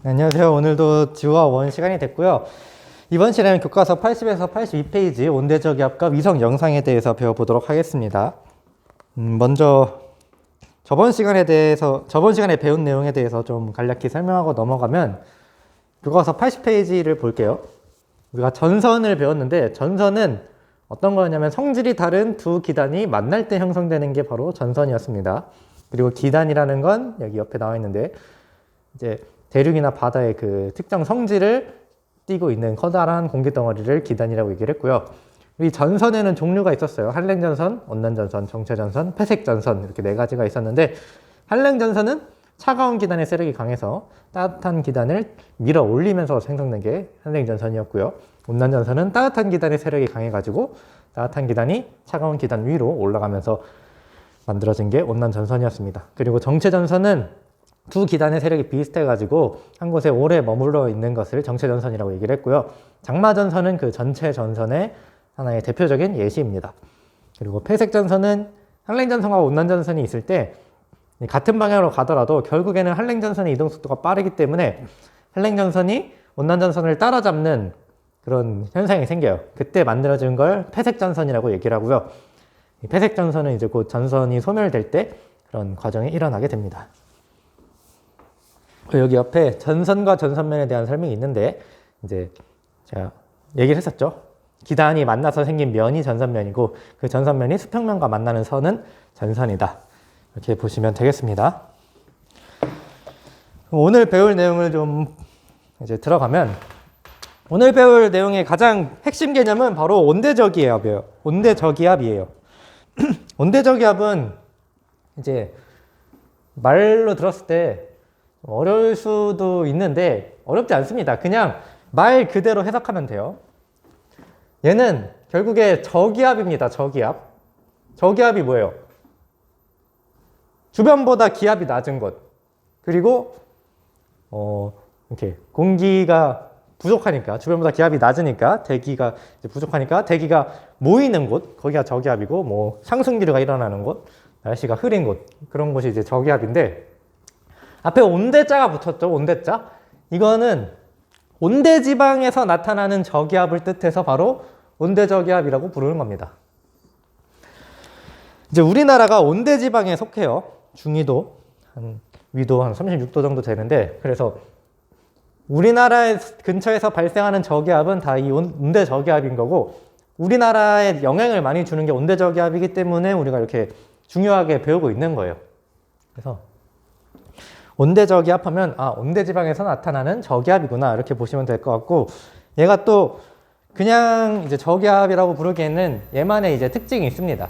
네, 안녕하세요. 오늘도 지구과학 1 시간이 됐고요. 이번 시간에는 교과서 80에서 82페이지 온대적 기압과 위성 영상에 대해서 배워보도록 하겠습니다. 먼저 저번 시간에 배운 내용에 대해서 좀 간략히 설명하고 넘어가면 교과서 80페이지를 볼게요. 우리가 전선을 배웠는데 전선은 어떤 거였냐면 성질이 다른 두 기단이 만날 때 형성되는 게 바로 전선이었습니다. 그리고 기단이라는 건 여기 옆에 나와 있는데 이제 대륙이나 바다의 그 특정 성질을 띠고 있는 커다란 공기 덩어리를 기단이라고 얘기를 했고요. 이 전선에는 종류가 있었어요. 한랭전선, 온난전선, 정체전선, 회색전선 이렇게 네 가지가 있었는데 한랭전선은 차가운 기단의 세력이 강해서 따뜻한 기단을 밀어 올리면서 생성된 게 한랭전선이었고요. 온난전선은 따뜻한 기단의 세력이 강해가지고 따뜻한 기단이 차가운 기단 위로 올라가면서 만들어진 게 온난전선이었습니다. 그리고 정체전선은 두 기단의 세력이 비슷해가지고 한 곳에 오래 머물러 있는 것을 정체전선이라고 얘기를 했고요. 장마전선은 그 전체 전선의 하나의 대표적인 예시입니다. 그리고 폐색전선은 한랭전선과 온난전선이 있을 때 같은 방향으로 가더라도 결국에는 한랭전선의 이동 속도가 빠르기 때문에 한랭전선이 온난전선을 따라잡는 그런 현상이 생겨요. 그때 만들어진 걸 폐색전선이라고 얘기를 하고요. 이 폐색전선은 이제 곧 전선이 소멸될 때 그런 과정이 일어나게 됩니다. 여기 옆에 전선과 전선면에 대한 설명이 있는데 이제 제가 얘기를 했었죠. 기단이 만나서 생긴 면이 전선면이고 그 전선면이 수평면과 만나는 선은 전선이다. 이렇게 보시면 되겠습니다. 오늘 배울 내용을 좀 이제 들어가면 오늘 배울 내용의 가장 핵심 개념은 바로 온대저기압이에요. 온대저기압이에요. 온대저기압은 이제 말로 들었을 때 어려울 수도 있는데 어렵지 않습니다. 그냥 말 그대로 해석하면 돼요. 얘는 결국에 저기압입니다. 저기압. 저기압이 뭐예요? 주변보다 기압이 낮은 곳. 그리고 이렇게 공기가 부족하니까 주변보다 기압이 낮으니까 대기가 이제 부족하니까 대기가 모이는 곳 거기가 저기압이고 뭐 상승기류가 일어나는 곳 날씨가 흐린 곳 그런 곳이 이제 저기압인데 앞에 온대자가 붙었죠. 온대자. 이거는 온대지방에서 나타나는 저기압을 뜻해서 바로 온대저기압이라고 부르는 겁니다. 이제 우리나라가 온대지방에 속해요. 중위도, 위도 한 36도 정도 되는데 그래서 우리나라 근처에서 발생하는 저기압은 다 이 온대저기압인 거고 우리나라에 영향을 많이 주는 게 온대저기압이기 때문에 우리가 이렇게 중요하게 배우고 있는 거예요. 그래서 온대저기압 하면 온대지방에서 나타나는 저기압이구나 이렇게 보시면 될 것 같고 얘가 또 그냥 이제 저기압이라고 부르기에는 얘만의 이제 특징이 있습니다.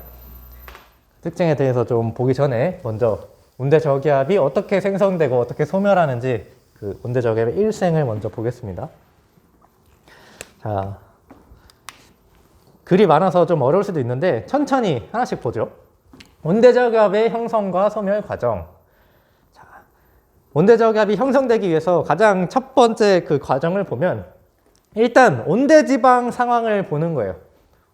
특징에 대해서 좀 보기 전에 먼저 온대저기압이 어떻게 생성되고 어떻게 소멸하는지 그 온대저기압의 일생을 먼저 보겠습니다. 자, 글이 많아서 좀 어려울 수도 있는데 천천히 하나씩 보죠. 온대저기압의 형성과 소멸 과정. 온대저기압이 형성되기 위해서 가장 첫 번째 그 과정을 보면 일단 온대지방 상황을 보는 거예요.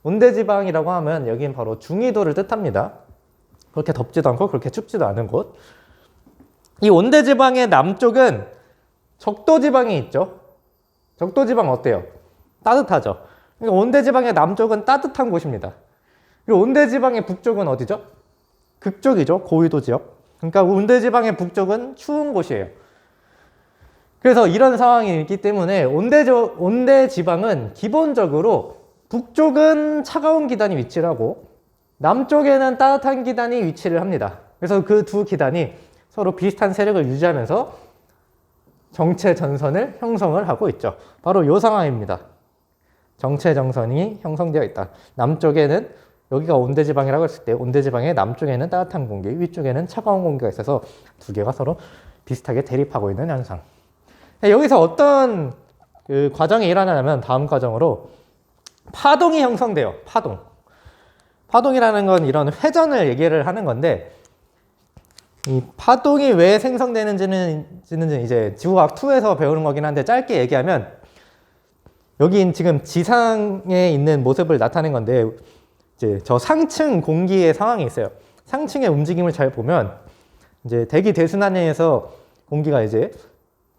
온대지방이라고 하면 여긴 바로 중위도를 뜻합니다. 그렇게 덥지도 않고 그렇게 춥지도 않은 곳. 이 온대지방의 남쪽은 적도지방이 있죠. 적도지방 어때요? 따뜻하죠. 그러니까 온대지방의 남쪽은 따뜻한 곳입니다. 그리고 온대지방의 북쪽은 어디죠? 극쪽이죠. 고위도 지역. 그러니까 온대지방의 북쪽은 추운 곳이에요. 그래서 이런 상황이 있기 때문에 온대지방은 기본적으로 북쪽은 차가운 기단이 위치를 하고 남쪽에는 따뜻한 기단이 위치를 합니다. 그래서 그 두 기단이 서로 비슷한 세력을 유지하면서 정체전선을 형성을 하고 있죠. 바로 이 상황입니다. 정체전선이 형성되어 있다. 남쪽에는 여기가 온대지방이라고 했을 때 온대지방의 남쪽에는 따뜻한 공기, 위쪽에는 차가운 공기가 있어서 두 개가 서로 비슷하게 대립하고 있는 현상. 여기서 어떤 그 과정이 일어나냐면 다음 과정으로 파동이 형성돼요. 파동. 파동이라는 건 이런 회전을 얘기를 하는 건데 이 파동이 왜 생성되는지는 이제 지구과학 2에서 배우는 거긴 한데 짧게 얘기하면 여기 지금 지상에 있는 모습을 나타낸 건데 이제 저 상층 공기의 상황이 있어요. 상층의 움직임을 잘 보면 이제 대기 대순환에서 공기가 이제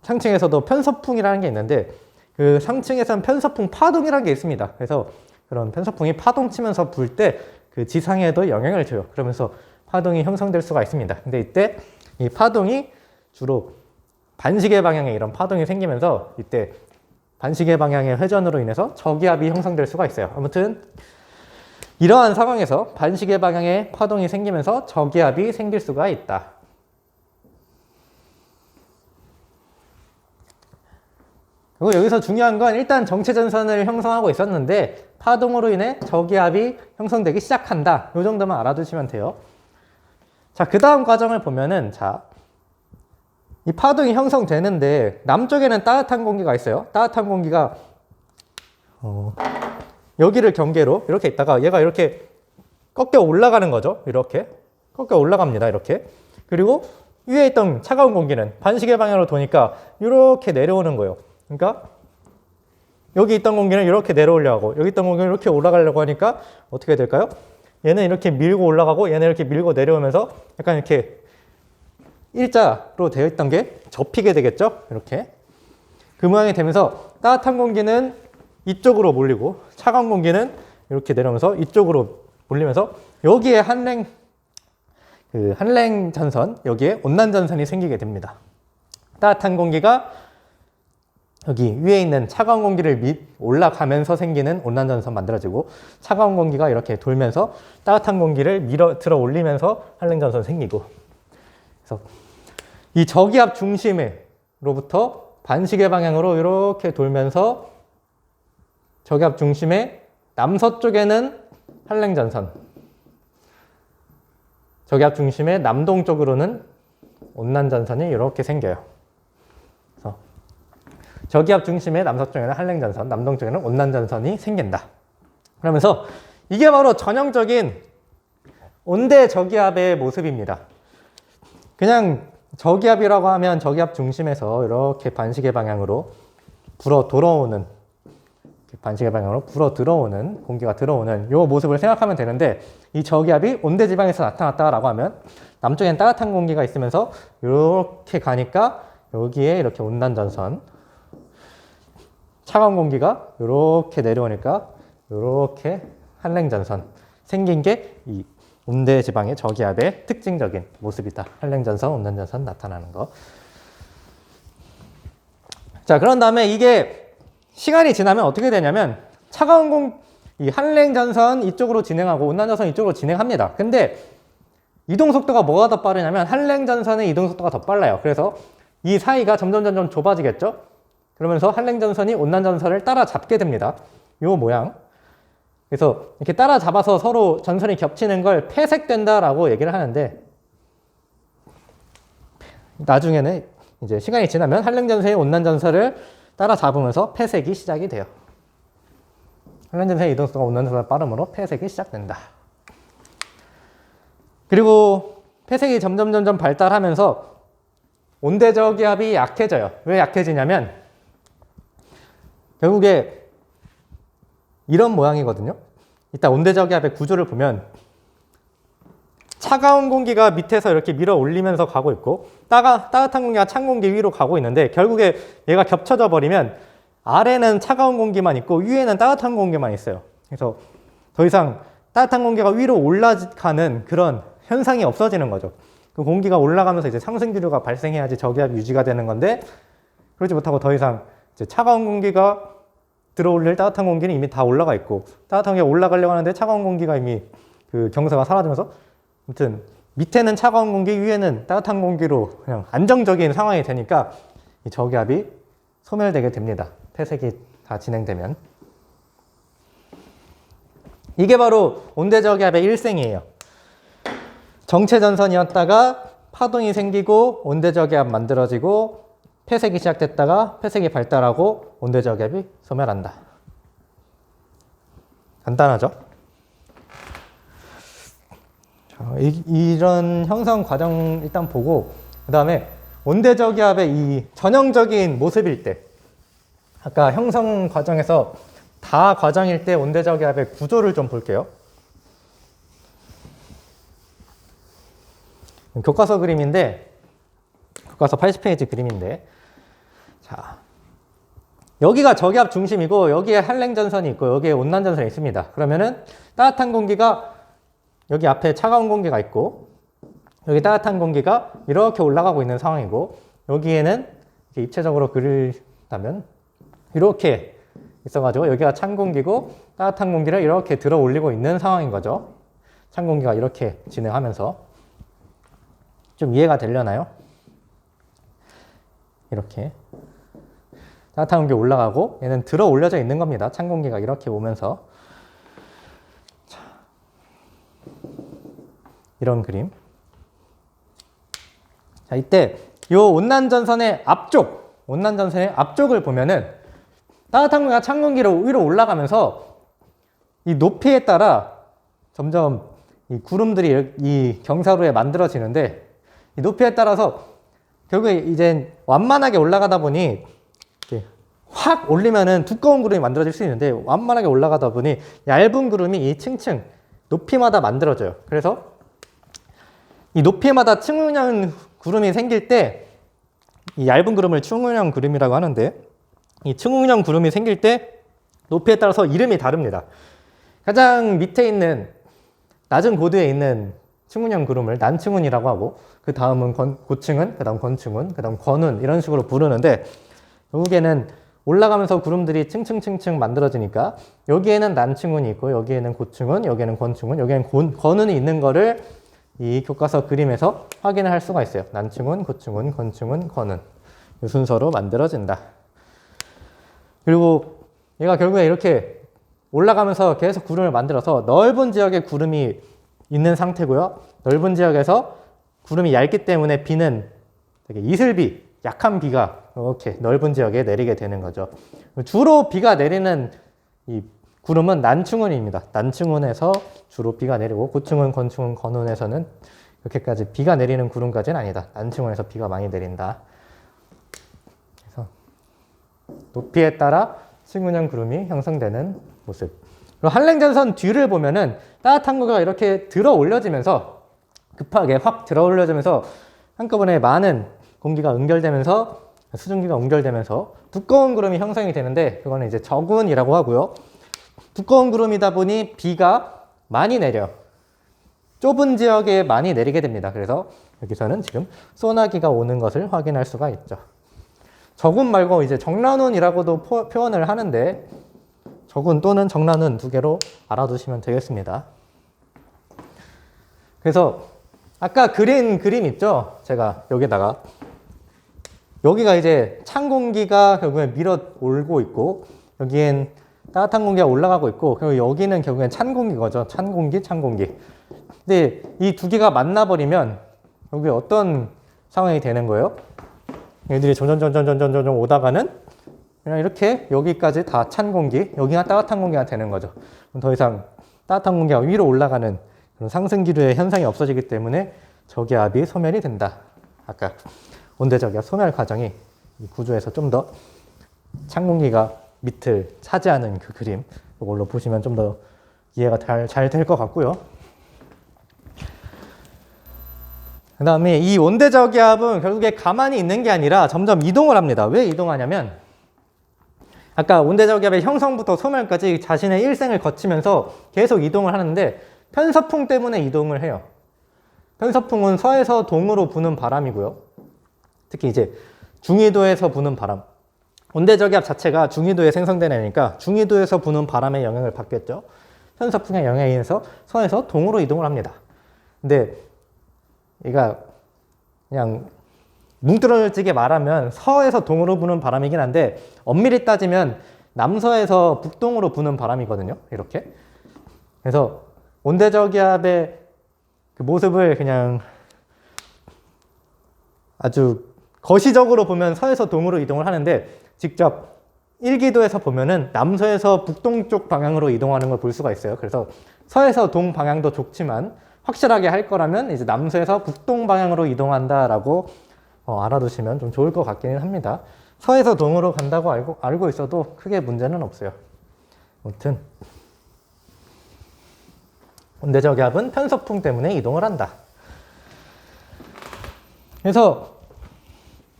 상층에서도 편서풍이라는 게 있는데 그 상층에서는 편서풍 파동이라는 게 있습니다. 그래서 그런 편서풍이 파동 치면서 불 때 그 지상에도 영향을 줘요. 그러면서 파동이 형성될 수가 있습니다. 근데 이때 이 파동이 주로 반시계 방향에 이런 파동이 생기면서 이때 반시계 방향의 회전으로 인해서 저기압이 형성될 수가 있어요. 아무튼 이러한 상황에서 반시계 방향의 파동이 생기면서 저기압이 생길 수가 있다. 그리고 여기서 중요한 건 일단 정체전선을 형성하고 있었는데 파동으로 인해 저기압이 형성되기 시작한다. 이 정도만 알아두시면 돼요. 자, 그 다음 과정을 보면은 자, 이 파동이 형성되는데 남쪽에는 따뜻한 공기가 있어요. 따뜻한 공기가 여기를 경계로 이렇게 있다가 얘가 이렇게 꺾여 올라가는 거죠. 이렇게 꺾여 올라갑니다. 이렇게. 그리고 위에 있던 차가운 공기는 반시계 방향으로 도니까 이렇게 내려오는 거예요. 그러니까 여기 있던 공기는 이렇게 내려오려고 하고 여기 있던 공기는 이렇게 올라가려고 하니까 어떻게 될까요? 얘는 이렇게 밀고 올라가고 얘는 이렇게 밀고 내려오면서 약간 이렇게 일자로 되어 있던 게 접히게 되겠죠? 이렇게. 그 모양이 되면서 따뜻한 공기는 이쪽으로 몰리고 차가운 공기는 이렇게 내려오면서 이쪽으로 몰리면서 여기에 한랭 전선, 여기에 온난 전선이 생기게 됩니다. 따뜻한 공기가 여기 위에 있는 차가운 공기를 올라가면서 생기는 온난 전선 만들어지고 차가운 공기가 이렇게 돌면서 따뜻한 공기를 들어 올리면서 한랭 전선 생기고 그래서 이 저기압 중심으로부터 반시계 방향으로 이렇게 돌면서 저기압 중심의 남서쪽에는 한랭 전선, 저기압 중심의 남동쪽으로는 온난 전선이 이렇게 생겨요. 그래서 저기압 중심의 남서쪽에는 한랭 전선, 남동쪽에는 온난 전선이 생긴다. 그러면서 이게 바로 전형적인 온대 저기압의 모습입니다. 그냥 저기압이라고 하면 저기압 중심에서 이렇게 반시계 방향으로 반시계 방향으로 불어 들어오는 공기가 들어오는 이 모습을 생각하면 되는데 이 저기압이 온대 지방에서 나타났다라고 하면 남쪽엔 따뜻한 공기가 있으면서 이렇게 가니까 여기에 이렇게 온난 전선, 차가운 공기가 이렇게 내려오니까 이렇게 한랭 전선 생긴 게 이 온대 지방의 저기압의 특징적인 모습이다. 한랭 전선, 온난 전선 나타나는 거. 자, 그런 다음에 이게 시간이 지나면 어떻게 되냐면 이 한랭 전선 이쪽으로 진행하고 온난 전선 이쪽으로 진행합니다. 근데 이동 속도가 뭐가 더 빠르냐면 한랭 전선의 이동 속도가 더 빨라요. 그래서 이 사이가 점점 좁아지겠죠? 그러면서 한랭 전선이 온난 전선을 따라잡게 됩니다. 이 모양. 그래서 이렇게 따라잡아서 서로 전선이 겹치는 걸 폐색된다라고 얘기를 하는데 나중에는 이제 시간이 지나면 한랭 전선이 온난 전선을 따라잡으면서 폐색이 시작이 돼요. 한랭 전선의 이동 속도가 온난 전선을 빠름으로 폐색이 시작된다. 그리고 폐색이 점점 발달하면서 온대 저기압이 약해져요. 왜 약해지냐면 결국에 이런 모양이거든요. 이따 온대 저기압의 구조를 보면 차가운 공기가 밑에서 이렇게 밀어 올리면서 가고 있고 따뜻한 공기가 찬 공기 위로 가고 있는데 결국에 얘가 겹쳐져 버리면 아래는 차가운 공기만 있고 위에는 따뜻한 공기만 있어요. 그래서 더 이상 따뜻한 공기가 위로 올라가는 그런 현상이 없어지는 거죠. 그 공기가 올라가면서 이제 상승기류가 발생해야지 저기압이 유지가 되는 건데 그러지 못하고 더 이상 이제 차가운 공기가 들어올릴 따뜻한 공기는 이미 다 올라가 있고 따뜻한 공기가 올라가려고 하는데 차가운 공기가 이미 그 경사가 사라지면서 아무튼 밑에는 차가운 공기, 위에는 따뜻한 공기로 그냥 안정적인 상황이 되니까 이 저기압이 소멸되게 됩니다. 폐색이 다 진행되면. 이게 바로 온대 저기압의 일생이에요. 정체전선이었다가 파동이 생기고 온대 저기압 만들어지고 폐색이 시작됐다가 폐색이 발달하고 온대 저기압이 소멸한다. 간단하죠? 자, 이런 형성 과정 일단 보고 그 다음에 온대 저기압의 이 전형적인 모습일 때 아까 형성 과정에서 다 과정일 때 온대 저기압의 구조를 좀 볼게요. 교과서 그림인데 교과서 80페이지 그림인데 자, 여기가 저기압 중심이고 여기에 한랭전선이 있고 여기에 온난전선이 있습니다. 그러면은 따뜻한 공기가 여기 앞에 차가운 공기가 있고 여기 따뜻한 공기가 이렇게 올라가고 있는 상황이고 여기에는 이렇게 입체적으로 그린다면 이렇게 있어가지고 여기가 찬 공기고 따뜻한 공기를 이렇게 들어 올리고 있는 상황인 거죠. 찬 공기가 이렇게 진행하면서 좀 이해가 되려나요? 이렇게 따뜻한 공기 올라가고 얘는 들어 올려져 있는 겁니다. 찬 공기가 이렇게 오면서 자, 이런 그림. 자, 이때 이 온난전선의 앞쪽을 보면은 따뜻한 공기가 찬 공기로 위로 올라가면서 이 높이에 따라 점점 이 구름들이 이 경사로에 만들어지는데 이 높이에 따라서 결국에 이제 완만하게 올라가다 보니 확 올리면은 두꺼운 구름이 만들어질 수 있는데 완만하게 올라가다 보니 얇은 구름이 이 층층 높이마다 만들어져요. 그래서 이 높이마다 층운형 구름이 생길 때 이 얇은 구름을 층운형 구름이라고 하는데 이 층운형 구름이 생길 때 높이에 따라서 이름이 다릅니다. 가장 밑에 있는 낮은 고도에 있는 층운형 구름을 난층운이라고 하고 그 다음은 고층운, 그 다음 건층운, 그 다음 건운 이런 식으로 부르는데 결국에는 올라가면서 구름들이 층층층층 만들어지니까 여기에는 난층운이 있고 여기에는 고층운, 여기에는 건층운, 여기에는 건운이 있는 거를 이 교과서 그림에서 확인을 할 수가 있어요. 난층운, 고층운, 건층운, 건운 이 순서로 만들어진다. 그리고 얘가 결국에 이렇게 올라가면서 계속 구름을 만들어서 넓은 지역에 구름이 있는 상태고요. 넓은 지역에서 구름이 얇기 때문에 비는 되게 이슬비, 약한 비가 이렇게 넓은 지역에 내리게 되는 거죠. 주로 비가 내리는 이 구름은 난층운입니다. 난층운에서 주로 비가 내리고 고층운, 건층운, 건운에서는 이렇게까지 비가 내리는 구름까지는 아니다. 난층운에서 비가 많이 내린다. 그래서 높이에 따라 층운형 구름이 형성되는 모습. 그리고 한랭전선 뒤를 보면은 따뜻한 공기가 이렇게 들어 올려지면서 급하게 확 들어 올려지면서 한꺼번에 많은 공기가 응결되면서 수증기가 응결되면서 두꺼운 구름이 형성이 되는데 그거는 이제 적운이라고 하고요. 두꺼운 구름이다 보니 비가 많이 내려 좁은 지역에 많이 내리게 됩니다. 그래서 여기서는 지금 소나기가 오는 것을 확인할 수가 있죠. 적운 말고 이제 정란운이라고도 표현을 하는데 적운 또는 정란운 두 개로 알아두시면 되겠습니다. 그래서 아까 그린 그림 있죠? 제가 여기다가 여기가 이제 찬 공기가 결국엔 밀어 올고 있고 여기엔 따뜻한 공기가 올라가고 있고 그리고 여기는 결국엔 찬 공기거죠. 찬 공기, 찬 공기. 근데 이 두 개가 만나버리면 여기 어떤 상황이 되는 거예요? 얘들이 점점 오다가는 그냥 이렇게 여기까지 다 찬 공기, 여기가 따뜻한 공기가 되는 거죠. 더 이상 따뜻한 공기가 위로 올라가는 그런 상승 기류의 현상이 없어지기 때문에 저기압이 소멸이 된다. 아까 온대저기압 소멸 과정이 이 구조에서 좀 더 찬 공기가 밑을 차지하는 그 그림 이걸로 보시면 좀 더 이해가 잘 될 것 같고요. 그 다음에 이 온대저기압은 결국에 가만히 있는 게 아니라 점점 이동을 합니다. 왜 이동하냐면 아까 온대저기압의 형성부터 소멸까지 자신의 일생을 거치면서 계속 이동을 하는데 편서풍 때문에 이동을 해요. 편서풍은 서에서 동으로 부는 바람이고요. 특히 이제 중위도에서 부는 바람. 온대저기압 자체가 중위도에 생성되는 애니까 중위도에서 부는 바람의 영향을 받겠죠. 편서풍의 영향에 의해서 서에서 동으로 이동을 합니다. 근데 얘가 그냥 뭉뚱그려지게 말하면 서에서 동으로 부는 바람이긴 한데 엄밀히 따지면 남서에서 북동으로 부는 바람이거든요. 이렇게. 그래서 온대저기압의 그 모습을 그냥 아주 거시적으로 보면 서에서 동으로 이동을 하는데 직접 일기도에서 보면은 남서에서 북동쪽 방향으로 이동하는 걸 볼 수가 있어요. 그래서 서에서 동 방향도 좋지만 확실하게 할 거라면 이제 남서에서 북동 방향으로 이동한다라고 알아두시면 좀 좋을 것 같기는 합니다. 서에서 동으로 간다고 알고 있어도 크게 문제는 없어요. 아무튼 온대저기압은 편서풍 때문에 이동을 한다. 그래서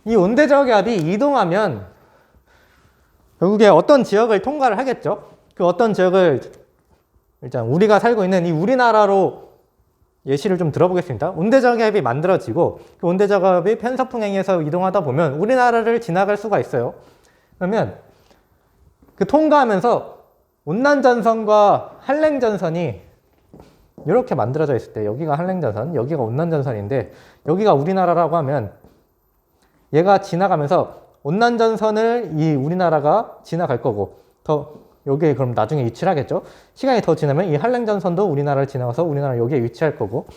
이 온대저기압이 이동하면 결국에 어떤 지역을 통과를 하겠죠. 그 어떤 지역을 일단 우리가 살고 있는 이 우리나라로 예시를 좀 들어보겠습니다. 온대저기압이 만들어지고 그 온대저기압이 편서풍행에서 이동하다 보면 우리나라를 지나갈 수가 있어요. 그러면 그 통과하면서 온난전선과 한랭전선이 이렇게 만들어져 있을 때 여기가 한랭전선, 여기가 온난전선인데 여기가 우리나라라고 하면 얘가 지나가면서 온난전선을 이 우리나라가 지나갈 거고 더 여기에 그럼 나중에 위치를 하겠죠. 시간이 더 지나면 이 한랭전선도 우리나라를 지나가서 우리나라 여기에 위치할 거고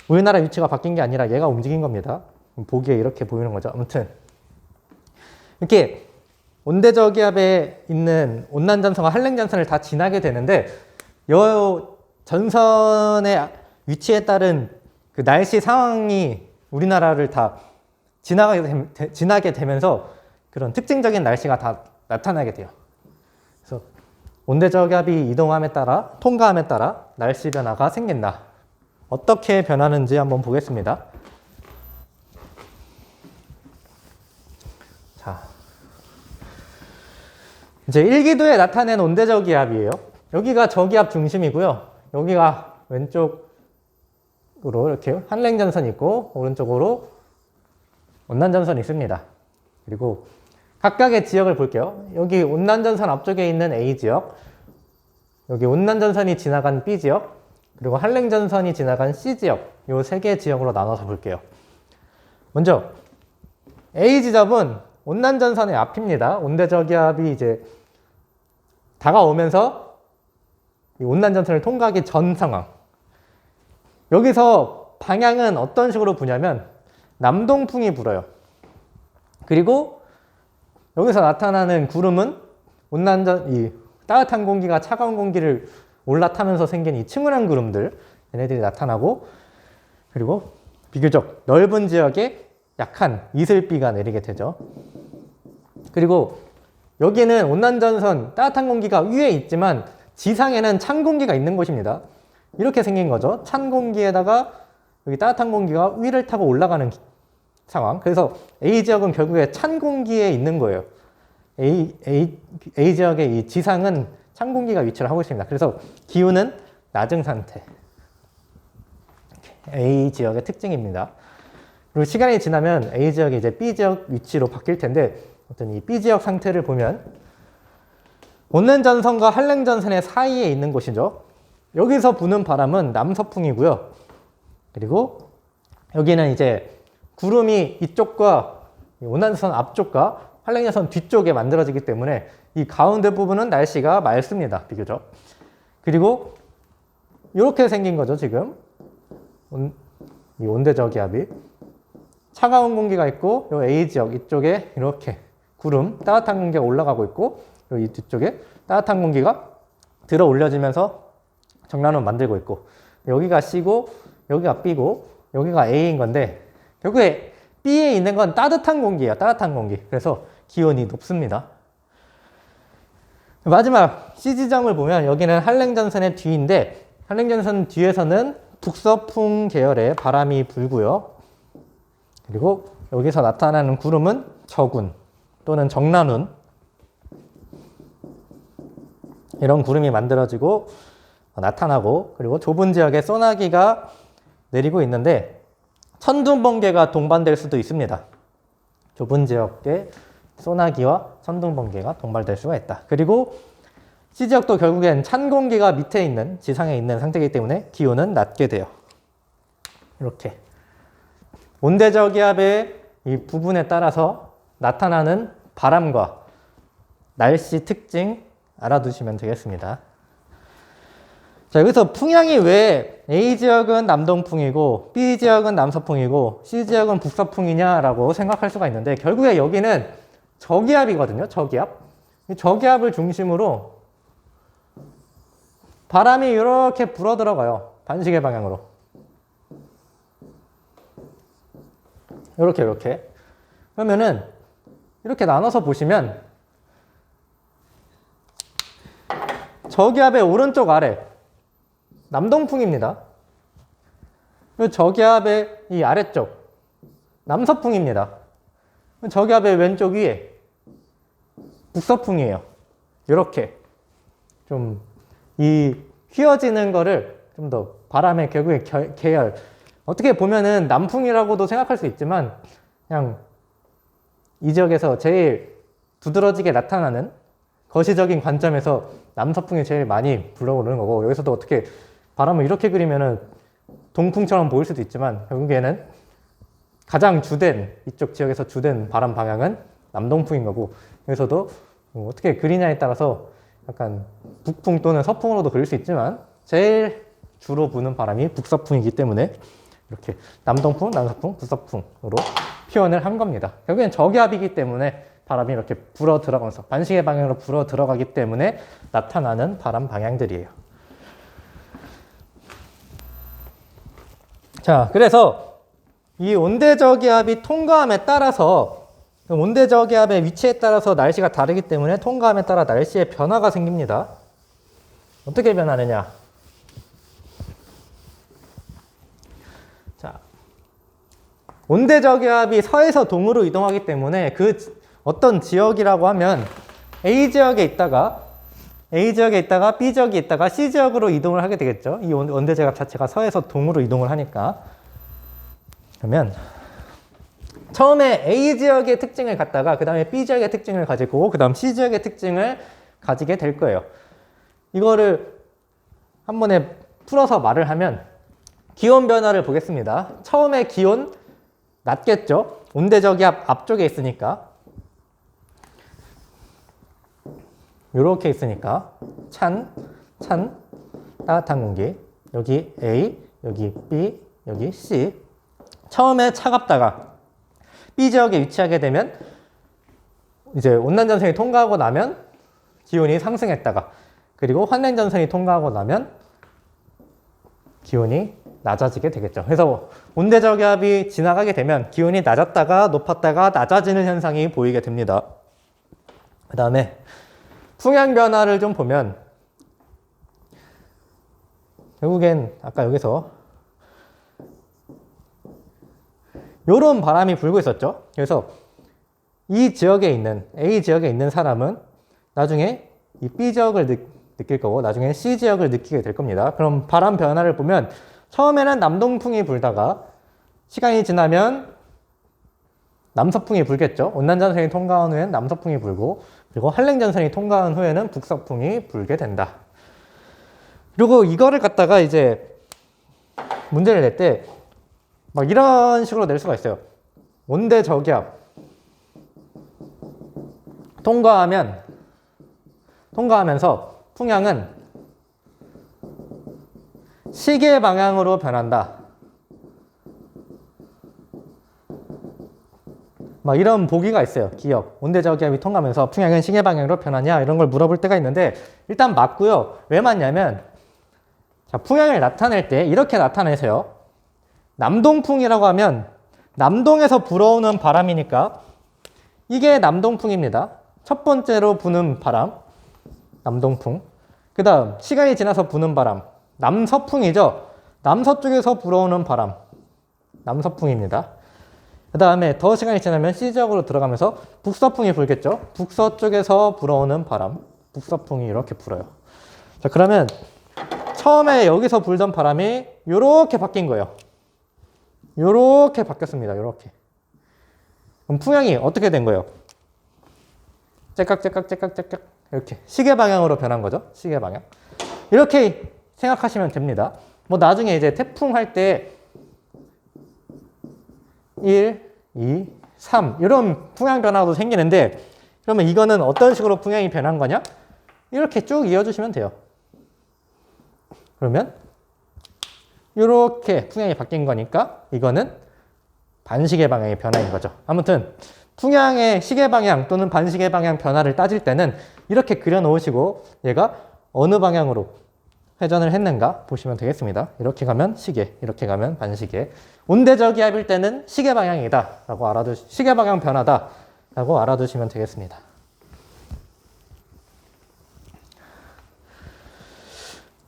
우리나라 위치가 바뀐 게 아니라 얘가 움직인 겁니다. 보기에 이렇게 보이는 거죠. 아무튼 이렇게 온대저기압에 있는 온난전선과 한랭전선을 다 지나게 되는데 이 전선의 위치에 따른 그 날씨 상황이 우리나라를 다 지나게 되면서 그런 특징적인 날씨가 다 나타나게 돼요. 그래서 온대저기압이 이동함에 따라 통과함에 따라 날씨 변화가 생긴다. 어떻게 변하는지 한번 보겠습니다. 자, 이제 1기도에 나타낸 온대저기압이에요. 여기가 저기압 중심이고요. 여기가 왼쪽으로 이렇게 한랭전선이 있고 오른쪽으로 온난전선이 있습니다. 그리고 각각의 지역을 볼게요. 여기 온난전선 앞쪽에 있는 A지역, 여기 온난전선이 지나간 B지역, 그리고 한랭전선이 지나간 C지역, 이 세 개 지역으로 나눠서 볼게요. 먼저 A지점은 온난전선의 앞입니다. 온대저기압이 이제 다가오면서 이 온난전선을 통과하기 전 상황. 여기서 방향은 어떤 식으로 부냐면 남동풍이 불어요. 그리고 여기서 나타나는 구름은 이 따뜻한 공기가 차가운 공기를 올라타면서 생긴 이 침울한 구름들, 얘네들이 나타나고, 그리고 비교적 넓은 지역에 약한 이슬비가 내리게 되죠. 그리고 여기는 온난전선 따뜻한 공기가 위에 있지만 지상에는 찬 공기가 있는 곳입니다. 이렇게 생긴 거죠. 찬 공기에다가 여기 따뜻한 공기가 위를 타고 올라가는 상황. 그래서 A지역은 결국에 찬 공기에 있는 거예요. A지역의 이 지상은 찬 공기가 위치를 하고 있습니다. 그래서 기온은 낮은 상태. A지역의 특징입니다. 그리고 시간이 지나면 A지역이 이제 B지역 위치로 바뀔 텐데, 어떤 이 B지역 상태를 보면 온난전선과 한랭전선의 사이에 있는 곳이죠. 여기서 부는 바람은 남서풍이고요. 그리고 여기는 이제 구름이 이쪽과 온난전선 앞쪽과 한랭전선 뒤쪽에 만들어지기 때문에 이 가운데 부분은 날씨가 맑습니다. 비교적. 그리고 이렇게 생긴 거죠. 지금 이 온대저기압이 차가운 공기가 있고 이 A지역 이쪽에 이렇게 구름, 따뜻한 공기가 올라가고 있고 이 뒤쪽에 따뜻한 공기가 들어 올려지면서 정난원 만들고 있고 여기가 C고 여기가 B고 여기가 A인 건데 결국에 B에 있는 건 따뜻한 공기예요. 따뜻한 공기. 그래서 기온이 높습니다. 마지막 C지점을 보면 여기는 한랭전선의 뒤인데 한랭전선 뒤에서는 북서풍 계열의 바람이 불고요. 그리고 여기서 나타나는 구름은 저군 또는 정난운, 이런 구름이 만들어지고 나타나고, 그리고 좁은 지역에 소나기가 내리고 있는데 천둥번개가 동반될 수도 있습니다. 좁은 지역에 소나기와 천둥번개가 동반될 수가 있다. 그리고 C지역도 결국엔 찬 공기가 밑에 있는, 지상에 있는 상태이기 때문에 기온은 낮게 돼요. 이렇게 온대저기압의 이 부분에 따라서 나타나는 바람과 날씨 특징 알아두시면 되겠습니다. 자, 여기서 풍향이 왜 A지역은 남동풍이고 B지역은 남서풍이고 C지역은 북서풍이냐라고 생각할 수가 있는데, 결국에 여기는 저기압이거든요. 저기압. 저기압을 중심으로 바람이 이렇게 불어 들어가요. 반시계 방향으로. 이렇게. 그러면은 이렇게 나눠서 보시면 저기압의 오른쪽 아래 남동풍입니다. 그리고 저기압의 이 아래쪽 남서풍입니다. 저기압의 왼쪽 위에 북서풍이에요. 이렇게 좀 이 휘어지는 거를 좀 더 바람의 결국에 계열, 어떻게 보면은 남풍이라고도 생각할 수 있지만 그냥 이 지역에서 제일 두드러지게 나타나는 거시적인 관점에서 남서풍이 제일 많이 불어오르는 거고, 여기서도 어떻게 바람을 이렇게 그리면은 동풍처럼 보일 수도 있지만 결국에는 가장 주된, 이쪽 지역에서 주된 바람 방향은 남동풍인 거고, 여기서도 어떻게 그리냐에 따라서 약간 북풍 또는 서풍으로도 그릴 수 있지만 제일 주로 부는 바람이 북서풍이기 때문에 이렇게 남동풍, 남서풍, 북서풍으로 표현을 한 겁니다. 결국엔 저기압이기 때문에 바람이 이렇게 불어 들어가면서 반시계 방향으로 불어 들어가기 때문에 나타나는 바람 방향들이에요. 자, 그래서 이 온대저기압이 통과함에 따라서, 온대저기압의 위치에 따라서 날씨가 다르기 때문에 통과함에 따라 날씨의 변화가 생깁니다. 어떻게 변하느냐? 자, 온대저기압이 서에서 동으로 이동하기 때문에 그 어떤 지역이라고 하면 A 지역에 있다가 B 지역에 있다가 C 지역으로 이동을 하게 되겠죠. 이 온대저기압 자체가 서에서 동으로 이동을 하니까. 그러면 처음에 A 지역의 특징을 갖다가 그 다음에 B 지역의 특징을 가지고 그 다음 C 지역의 특징을 가지게 될 거예요. 이거를 한 번에 풀어서 말을 하면 기온 변화를 보겠습니다. 처음에 기온 낮겠죠. 온대저기압 앞쪽에 있으니까, 이렇게 있으니까 찬 따뜻한 공기, 여기 A, 여기 B, 여기 C. 처음에 차갑다가 B 지역에 위치하게 되면 이제 온난전선이 통과하고 나면 기온이 상승했다가, 그리고 환냉전선이 통과하고 나면 기온이 낮아지게 되겠죠. 그래서 온대저기압이 지나가게 되면 기온이 낮았다가 높았다가 낮아지는 현상이 보이게 됩니다. 그 다음에 풍향 변화를 좀 보면 결국엔 아까 여기서 요런 바람이 불고 있었죠. 그래서 이 지역에 있는 A 지역에 있는 사람은 나중에 이 B 지역을 느낄 거고 나중에 C 지역을 느끼게 될 겁니다. 그럼 바람 변화를 보면 처음에는 남동풍이 불다가 시간이 지나면 남서풍이 불겠죠. 온난전선이 통과한 후에는 남서풍이 불고, 그리고 한랭전선이 통과한 후에는 북서풍이 불게 된다. 그리고 이거를 갖다가 이제 문제를 낼 때 막 이런 식으로 낼 수가 있어요. 온대저기압 통과하면서 풍향은 시계 방향으로 변한다. 막 이런 보기가 있어요. 기억. 온대저기압이 통과하면서 풍향은 시계 방향으로 변하냐, 이런 걸 물어볼 때가 있는데, 일단 맞고요. 왜 맞냐면, 자, 풍향을 나타낼 때 이렇게 나타내세요. 남동풍이라고 하면 남동에서 불어오는 바람이니까 이게 남동풍입니다. 첫 번째로 부는 바람, 남동풍. 그 다음 시간이 지나서 부는 바람, 남서풍이죠. 남서쪽에서 불어오는 바람, 남서풍입니다. 그 다음에 더 시간이 지나면 C 지역으로 들어가면서 북서풍이 불겠죠. 북서쪽에서 불어오는 바람, 북서풍이 이렇게 불어요. 자, 그러면 처음에 여기서 불던 바람이 이렇게 바뀐 거예요. 이렇게 바뀌었습니다. 이렇게. 그럼 풍향이 어떻게 된 거예요? 째깍 이렇게 시계 방향으로 변한 거죠. 시계 방향. 이렇게 생각하시면 됩니다. 뭐 나중에 이제 태풍 할 때 1, 2, 3 이런 풍향 변화도 생기는데, 그러면 이거는 어떤 식으로 풍향이 변한 거냐? 이렇게 쭉 이어주시면 돼요. 그러면 이렇게 풍향이 바뀐 거니까 이거는 반시계 방향의 변화인 거죠. 아무튼 풍향의 시계 방향 또는 반시계 방향 변화를 따질 때는 이렇게 그려 놓으시고 얘가 어느 방향으로 회전을 했는가 보시면 되겠습니다. 이렇게 가면 시계, 이렇게 가면 반시계. 온대저기압일 때는 시계 방향이다 라고 시계 방향 변화다 라고 알아두시면 되겠습니다.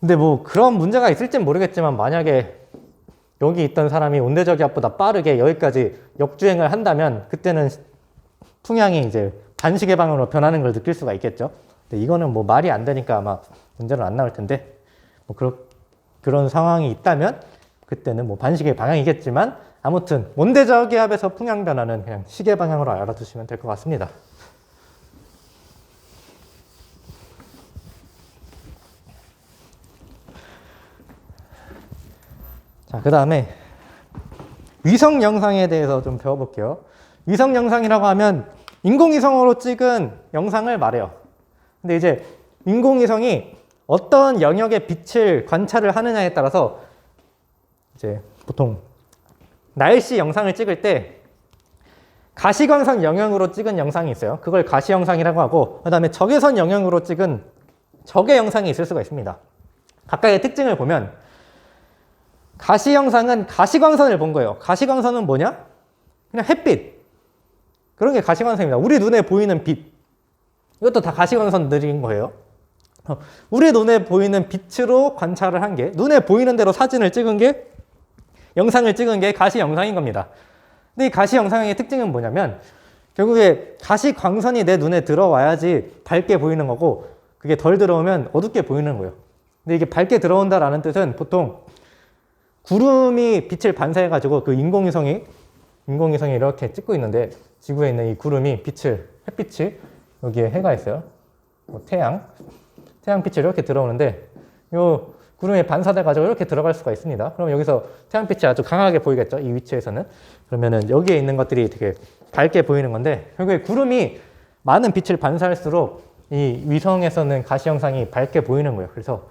근데 뭐 그런 문제가 있을진 모르겠지만, 만약에 여기 있던 사람이 온대저기압보다 빠르게 여기까지 역주행을 한다면 그때는 풍향이 이제 반시계 방향으로 변하는 걸 느낄 수가 있겠죠. 근데 이거는 뭐 말이 안 되니까 아마 문제는 안 나올 텐데, 뭐 그런 상황이 있다면 그때는 뭐 반시계 방향이겠지만, 아무튼 온대저기압에서 풍향 변화는 그냥 시계 방향으로 알아두시면 될 것 같습니다. 자, 그 다음에 위성 영상에 대해서 좀 배워볼게요. 위성 영상이라고 하면 인공위성으로 찍은 영상을 말해요. 근데 이제 인공위성이 어떤 영역의 빛을 관찰을 하느냐에 따라서 이제 보통 날씨 영상을 찍을 때 가시광선 영역으로 찍은 영상이 있어요. 그걸 가시 영상이라고 하고, 그 다음에 적외선 영역으로 찍은 적외 영상이 있을 수가 있습니다. 각각의 특징을 보면 가시 영상은 가시광선을 본 거예요. 가시광선은 뭐냐? 그냥 햇빛. 그런 게 가시광선입니다. 우리 눈에 보이는 빛. 이것도 다 가시광선들인 거예요. 우리 눈에 보이는 빛으로 관찰을 한 게, 눈에 보이는 대로 사진을 찍은 게, 영상을 찍은 게 가시 영상인 겁니다. 근데 이 가시 영상의 특징은 뭐냐면, 결국에 가시광선이 내 눈에 들어와야지 밝게 보이는 거고, 그게 덜 들어오면 어둡게 보이는 거예요. 근데 이게 밝게 들어온다라는 뜻은 보통 구름이 빛을 반사해가지고 그 인공위성이 이렇게 찍고 있는데, 지구에 있는 이 구름이 햇빛이 여기에 해가 있어요. 태양 빛이 이렇게 들어오는데, 요 구름이 반사돼가지고 이렇게 들어갈 수가 있습니다. 그럼 여기서 태양빛이 아주 강하게 보이겠죠, 이 위치에서는. 그러면은 여기에 있는 것들이 되게 밝게 보이는 건데, 결국에 구름이 많은 빛을 반사할수록 이 위성에서는 가시 영상이 밝게 보이는 거예요. 그래서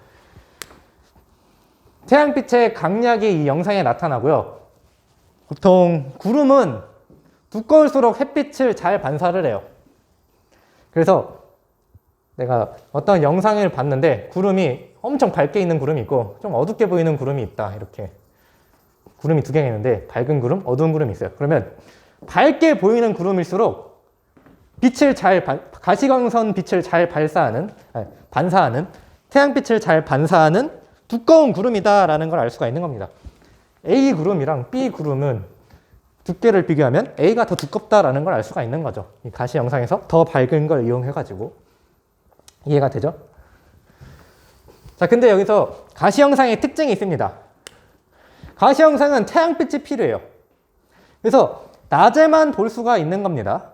태양빛의 강약이 이 영상에 나타나고요. 보통 구름은 두꺼울수록 햇빛을 잘 반사를 해요. 그래서 내가 어떤 영상을 봤는데 구름이 엄청 밝게 있는 구름이 있고 좀 어둡게 보이는 구름이 있다. 이렇게 구름이 두 개가 있는데 밝은 구름, 어두운 구름이 있어요. 그러면 밝게 보이는 구름일수록 가시광선 빛을 잘 반사하는 태양빛을 잘 반사하는 두꺼운 구름이다라는 걸 알 수가 있는 겁니다. A 구름이랑 B 구름은 두께를 비교하면 A가 더 두껍다라는 걸 알 수가 있는 거죠. 이 가시 영상에서 더 밝은 걸 이용해가지고. 이해가 되죠? 자, 근데 여기서 가시 영상의 특징이 있습니다. 가시 영상은 태양빛이 필요해요. 그래서 낮에만 볼 수가 있는 겁니다.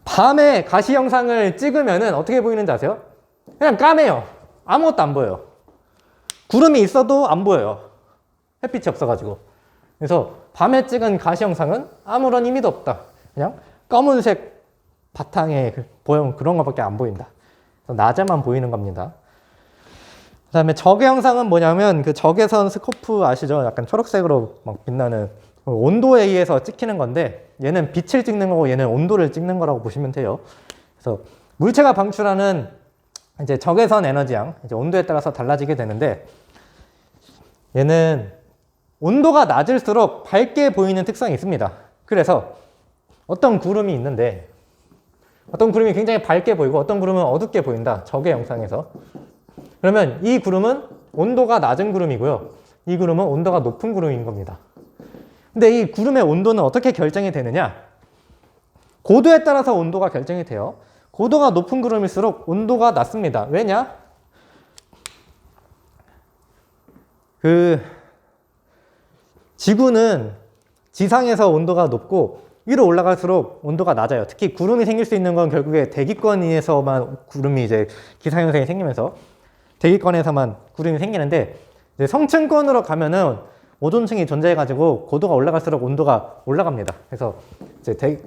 밤에 가시 영상을 찍으면은 어떻게 보이는지 아세요? 그냥 까매요. 아무것도 안 보여요. 구름이 있어도 안 보여요. 햇빛이 없어가지고. 그래서 밤에 찍은 가시 영상은 아무런 의미도 없다. 그냥 검은색 바탕에 보여 그런 것밖에 안 보인다. 낮에만 보이는 겁니다. 그 다음에 적외 영상은 뭐냐면 그 적외선 스코프 아시죠? 약간 초록색으로 막 빛나는 온도에 의해서 찍히는 건데, 얘는 빛을 찍는 거고 얘는 온도를 찍는 거라고 보시면 돼요. 그래서 물체가 방출하는 이제 적외선 에너지양, 이제 온도에 따라서 달라지게 되는데, 얘는 온도가 낮을수록 밝게 보이는 특성이 있습니다. 그래서 어떤 구름이 있는데, 어떤 구름이 굉장히 밝게 보이고 어떤 구름은 어둡게 보인다. 적외 영상에서. 그러면 이 구름은 온도가 낮은 구름이고요. 이 구름은 온도가 높은 구름인 겁니다. 근데 이 구름의 온도는 어떻게 결정이 되느냐? 고도에 따라서 온도가 결정이 돼요. 고도가 높은 구름일수록 온도가 낮습니다. 왜냐? 지구는 지상에서 온도가 높고 위로 올라갈수록 온도가 낮아요. 특히 구름이 생길 수 있는 건 결국에 대기권에서만 구름이 이제 기상현상이 생기면서 대기권에서만 구름이 생기는데, 이제 성층권으로 가면은 오존층이 존재해가지고 고도가 올라갈수록 온도가 올라갑니다. 그래서 이제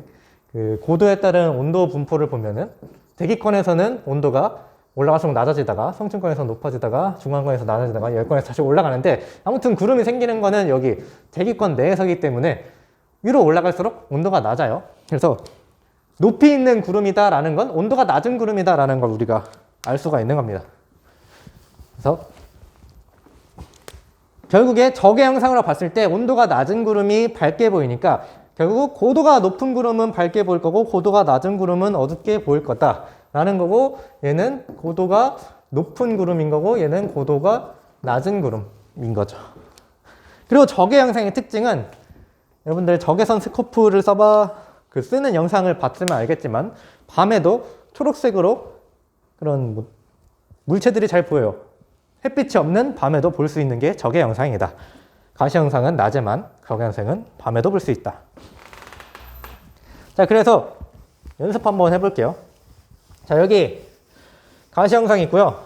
고도에 따른 온도 분포를 보면은 대기권에서는 온도가 올라갈수록 낮아지다가 성층권에서 높아지다가 중간권에서 낮아지다가 열권에서 다시 올라가는데, 아무튼 구름이 생기는 거는 여기 대기권 내에서기 때문에 위로 올라갈수록 온도가 낮아요. 그래서 높이 있는 구름이다라는 건 온도가 낮은 구름이다라는 걸 우리가 알 수가 있는 겁니다. 그래서 결국에 적외 영상으로 봤을 때 온도가 낮은 구름이 밝게 보이니까 결국 고도가 높은 구름은 밝게 보일 거고 고도가 낮은 구름은 어둡게 보일 거다라는 거고, 얘는 고도가 높은 구름인 거고 얘는 고도가 낮은 구름인 거죠. 그리고 적외 영상의 특징은, 여러분들 적외선 스코프를 써봐 그 쓰는 영상을 봤으면 알겠지만 밤에도 초록색으로 그런 물체들이 잘 보여요. 햇빛이 없는 밤에도 볼 수 있는 게 적외 영상이다. 가시 영상은 낮에만, 적외 영상은 밤에도 볼 수 있다. 자, 그래서 연습 한번 해볼게요. 자, 여기 가시 영상이 있고요.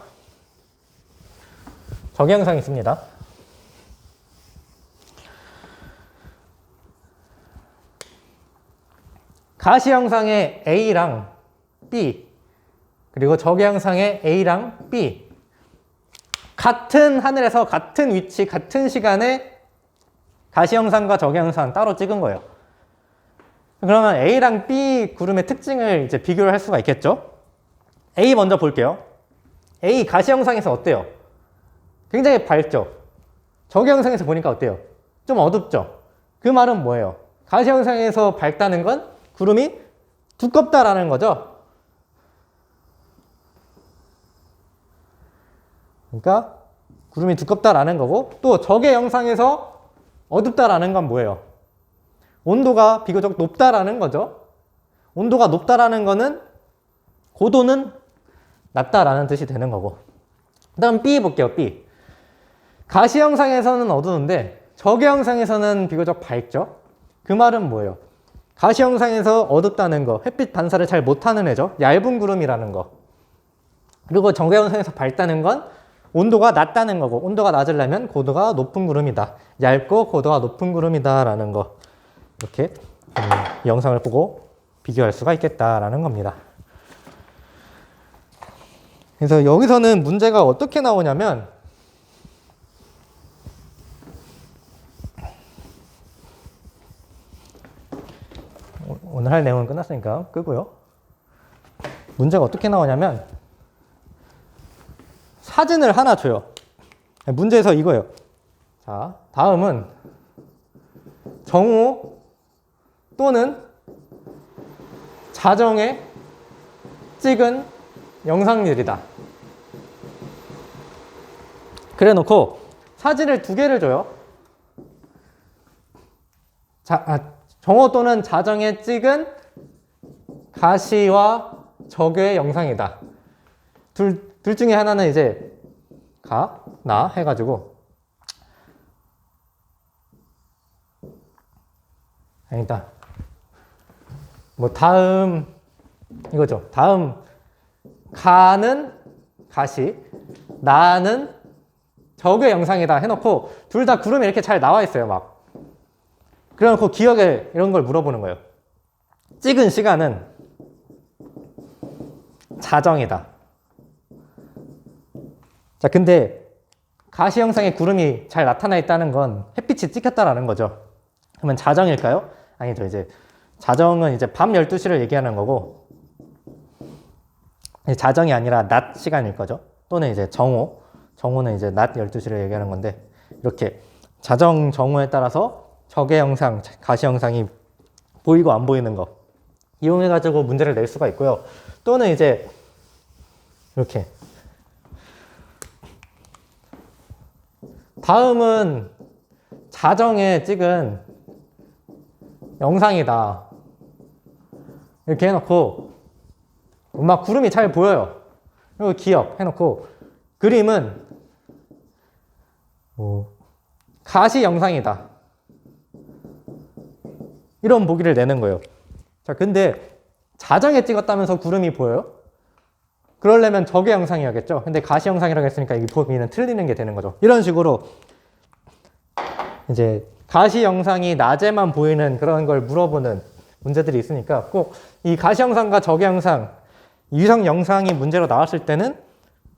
적외 영상이 있습니다. 가시 영상의 A랑 B, 그리고 적외 영상의 A랑 B, 같은 하늘에서 같은 위치, 같은 시간에 가시 영상과 적외 영상 따로 찍은 거예요. 그러면 A랑 B 구름의 특징을 이제 비교를 할 수가 있겠죠? A 먼저 볼게요. A 가시 영상에서 어때요? 굉장히 밝죠? 적외 영상에서 보니까 어때요? 좀 어둡죠? 그 말은 뭐예요? 가시 영상에서 밝다는 건 구름이 두껍다라는 거죠. 그러니까 구름이 두껍다라는 거고, 또 적외 영상에서 어둡다라는 건 뭐예요? 온도가 비교적 높다라는 거죠. 온도가 높다라는 거는 고도는 낮다라는 뜻이 되는 거고. 그 다음 B 볼게요. B. 가시 영상에서는 어두운데 적외 영상에서는 비교적 밝죠. 그 말은 뭐예요? 가시 영상에서 어둡다는 거, 햇빛 반사를 잘 못하는 애죠. 얇은 구름이라는 거. 그리고 적외 영상에서 밝다는 건 온도가 낮다는 거고, 온도가 낮으려면 고도가 높은 구름이다. 얇고 고도가 높은 구름이다 라는 거. 이렇게 이 영상을 보고 비교할 수가 있겠다라는 겁니다. 그래서 여기서는 문제가 어떻게 나오냐면, 오늘 할 내용은 끝났으니까 끄고요. 문제가 어떻게 나오냐면 사진을 하나 줘요. 문제에서 이거예요. 자, 다음은 정오 또는 자정에 찍은 영상들이다. 그래 놓고 사진을 두 개를 줘요. 정오 또는 자정에 찍은 가시와 적외 영상이다. 둘 중에 하나는 이제 가, 나 해가지고 아니다. 뭐 다음 이거죠. 다음 가는 가시, 나는 적외 영상이다 해놓고 둘 다 구름이 이렇게 잘 나와 있어요. 막 그래놓고 기억에 이런 걸 물어보는 거예요. 찍은 시간은 자정이다. 자, 근데 가시 영상에 구름이 잘 나타나 있다는 건 햇빛이 찍혔다라는 거죠. 그러면 자정일까요? 아니죠. 이제 자정은 이제 밤 12시를 얘기하는 거고, 자정이 아니라 낮 시간일 거죠. 또는 이제 정오는 이제 낮 12시를 얘기하는 건데, 이렇게 자정, 정오에 따라서 적외 영상, 가시 영상이 보이고 안 보이는 거 이용해가지고 문제를 낼 수가 있고요. 또는 이제 이렇게 다음은 자정에 찍은 영상이다. 이렇게 해놓고 막 구름이 잘 보여요. 그리고 기억 해놓고 그림은 가시 영상이다. 이런 보기를 내는 거예요. 자, 근데 자정에 찍었다면서 구름이 보여요? 그러려면 적외 영상이어야겠죠. 근데 가시 영상이라고 했으니까 이 보기는 틀리는 게 되는 거죠. 이런 식으로 이제 가시 영상이 낮에만 보이는 그런 걸 물어보는 문제들이 있으니까 꼭 이 가시 영상과 적외 영상, 위성 영상이 문제로 나왔을 때는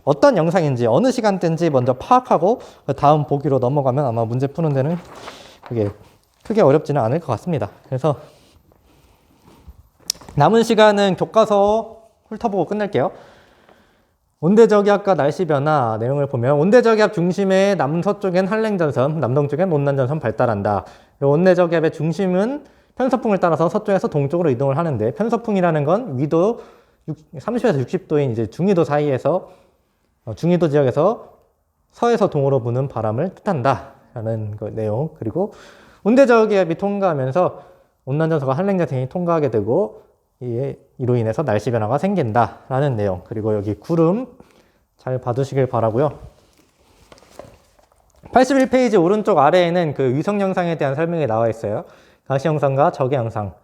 어떤 영상인지 어느 시간대인지 먼저 파악하고 다음 보기로 넘어가면 아마 문제 푸는 데는 그게 크게 어렵지는 않을 것 같습니다. 그래서 남은 시간은 교과서 훑어보고 끝낼게요. 온대저기압과 날씨 변화 내용을 보면 온대저기압 중심의 남서쪽엔 한랭전선, 남동쪽엔 온난전선 발달한다. 온대저기압의 중심은 편서풍을 따라서 서쪽에서 동쪽으로 이동을 하는데, 편서풍이라는 건 위도 30에서 60도인 이제 중위도 사이에서 중위도 지역에서 서에서 동으로 부는 바람을 뜻한다 라는 내용. 그리고 온대저기압이 통과하면서 온난전선과 한랭전선이 통과하게 되고 이로 인해서 날씨 변화가 생긴다라는 내용. 그리고 여기 구름 잘 봐두시길 바라고요. 81페이지 오른쪽 아래에는 그 위성 영상에 대한 설명이 나와 있어요. 가시 영상과 적외 영상.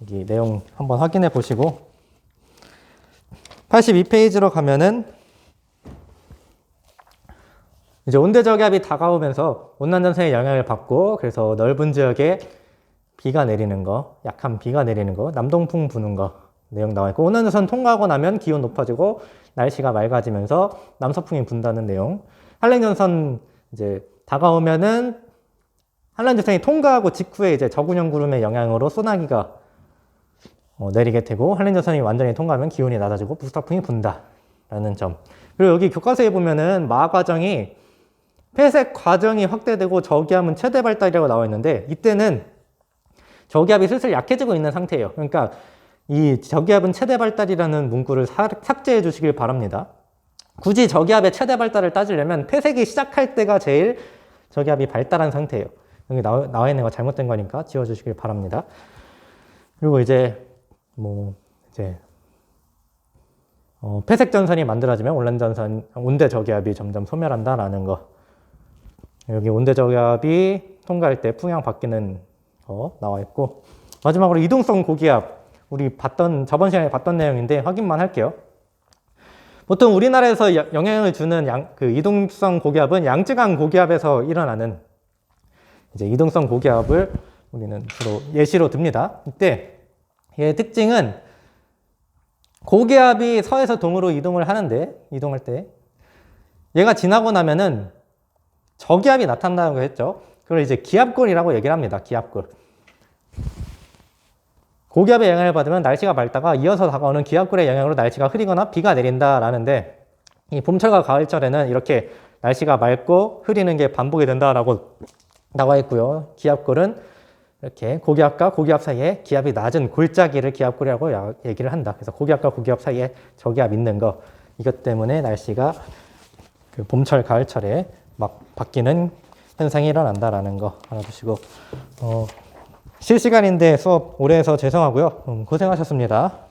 여기 내용 한번 확인해 보시고 82페이지로 가면은 이제 온대저기압이 다가오면서 온난전선의 영향을 받고 그래서 넓은 지역에 비가 내리는 거, 약한 비가 내리는 거, 남동풍 부는 거 내용 나와 있고 온난전선 통과하고 나면 기온 높아지고 날씨가 맑아지면서 남서풍이 분다는 내용. 한랭전선 이제 다가오면은 한란전선이 통과하고 직후에 이제 저군형 구름의 영향으로 소나기가 내리게 되고 한랭전선이 완전히 통과하면 기온이 낮아지고 북서풍이 분다라는 점. 그리고 여기 교과서에 보면은 마하 과정이 폐색 과정이 확대되고 저기압은 최대 발달이라고 나와 있는데 이때는 저기압이 슬슬 약해지고 있는 상태예요. 그러니까 이 저기압은 최대 발달이라는 문구를 삭제해 주시길 바랍니다. 굳이 저기압의 최대 발달을 따지려면 폐색이 시작할 때가 제일 저기압이 발달한 상태예요. 여기 나와 있는 거 잘못된 거니까 지워주시길 바랍니다. 그리고 이제 폐색 전선이 만들어지면 온대 저기압이 점점 소멸한다라는 거. 여기 온대 저기압이 통과할 때 풍향 바뀌는 거 나와 있고 마지막으로 이동성 고기압. 우리 저번 시간에 봤던 내용인데 확인만 할게요. 보통 우리나라에서 영향을 주는 그 이동성 고기압은 양쯔강 고기압에서 일어나는 이제 이동성 고기압을 우리는 주로 예시로 듭니다. 이때 얘의 특징은 고기압이 서에서 동으로 이동할 때 얘가 지나고 나면은 저기압이 나타난다고 했죠. 그걸 이제 기압골이라고 얘기를 합니다. 기압골. 고기압의 영향을 받으면 날씨가 맑다가 이어서 다가오는 기압골의 영향으로 날씨가 흐리거나 비가 내린다라는데 이 봄철과 가을철에는 이렇게 날씨가 맑고 흐리는 게 반복이 된다라고 나와 있고요. 기압골은 이렇게 고기압과 고기압 사이에 기압이 낮은 골짜기를 기압골이라고 얘기를 한다. 그래서 고기압과 고기압 사이에 저기압 있는 거 이것 때문에 날씨가 그 봄철, 가을철에 막 바뀌는 현상이 일어난다라는 거 알아두시고 실시간인데 수업 오래 해서 죄송하고요. 고생하셨습니다.